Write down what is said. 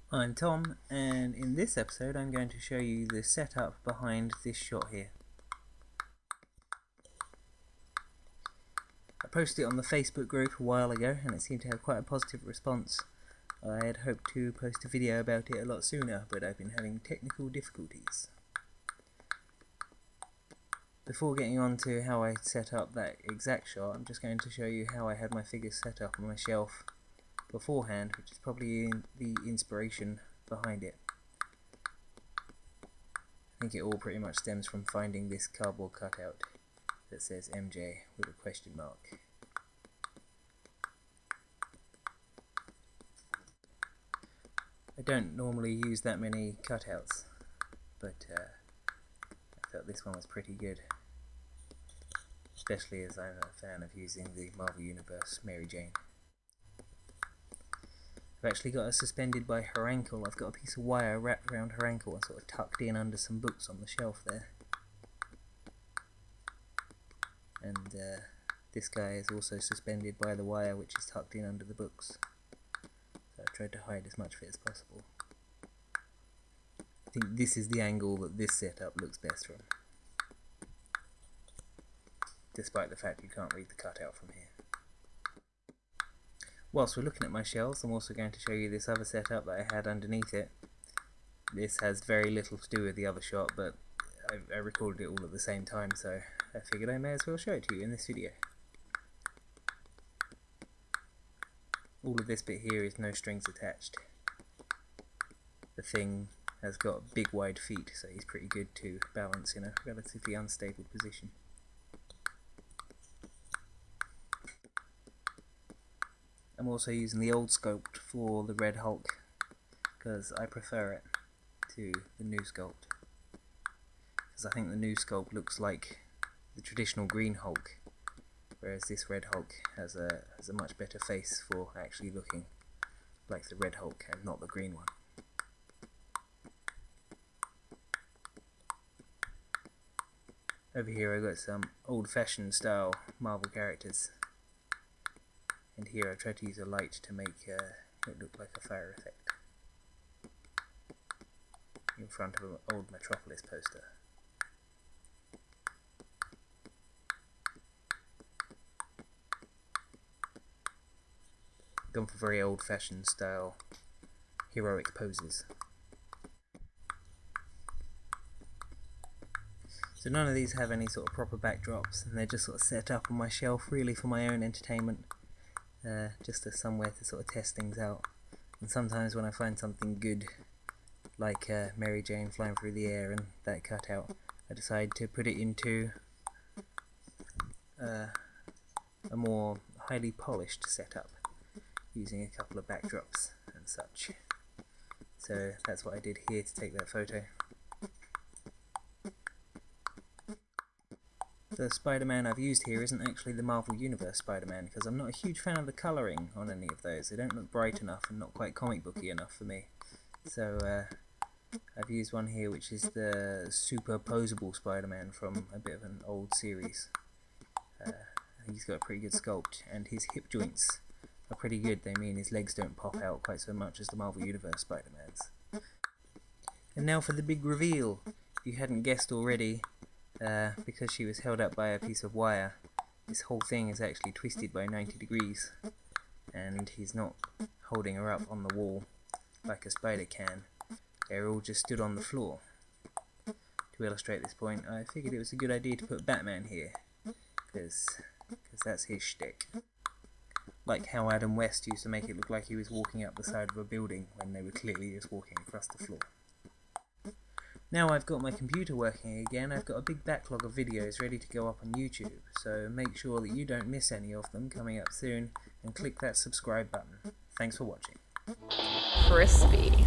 I'm Tom, and in this episode I'm going to show you the setup behind this shot here. I posted it on the Facebook group a while ago and it seemed to have quite a positive response. I had hoped to post a video about it a lot sooner, but I've been having technical difficulties. Before getting on to how I set up that exact shot, I'm just going to show you how I had my figures set up on my shelf beforehand, which is probably the inspiration behind it. I think it all pretty much stems from finding this cardboard cutout that says MJ with a question mark. I don't normally use that many cutouts, but I thought this one was pretty good, especially as I'm a fan of using the Marvel Universe Mary Jane. I've actually got her suspended by her ankle. I've got a piece of wire wrapped around her ankle and sort of tucked in under some books on the shelf there. And this guy is also suspended by the wire, which is tucked in under the books. So I've tried to hide as much of it as possible. I think this is the angle that this setup looks best from, despite the fact you can't read the cutout from here. Whilst we're looking at my shelves, I'm also going to show you this other setup that I had underneath it. This has very little to do with the other shot, but I recorded it all at the same time, so I figured I may as well show it to you in this video. All of this bit here is no strings attached. The thing has got big wide feet, so he's pretty good to balance in a relatively unstable position. I'm also using the old sculpt for the Red Hulk because I prefer it to the new sculpt, because I think the new sculpt looks like the traditional Green Hulk, whereas this Red Hulk has a much better face for actually looking like the Red Hulk and not the green one. Over here I've got some old-fashioned style Marvel characters. And here I tried to use a light to make it look like a fire effect in front of an old Metropolis poster. Gone for very old-fashioned style heroic poses. So none of these have any sort of proper backdrops, and they're just sort of set up on my shelf really for my own entertainment. Just as somewhere to sort of test things out. And sometimes when I find something good, like Mary Jane flying through the air and that cutout, I decide to put it into a more highly polished setup, using a couple of backdrops and such. So that's what I did here to take that photo. The Spider-Man I've used here isn't actually the Marvel Universe Spider-Man, because I'm not a huge fan of the colouring on any of those. They don't look bright enough and not quite comic booky enough for me. So I've used one here which is the superposable Spider-Man from a bit of an old series. He's got a pretty good sculpt, and his hip joints are pretty good. They mean his legs don't pop out quite so much as the Marvel Universe Spider-Man's. And now for the big reveal. If you hadn't guessed already, because she was held up by a piece of wire, this whole thing is actually twisted by 90 degrees, and he's not holding her up on the wall like a spider can. They're all just stood on the floor. To illustrate this point, I figured it was a good idea to put Batman here, because that's his shtick. Like how Adam West used to make it look like he was walking up the side of a building when they were clearly just walking across the floor. Now I've got my computer working again, I've got a big backlog of videos ready to go up on YouTube, so make sure that you don't miss any of them coming up soon, and click that subscribe button. Thanks for watching. Crispy.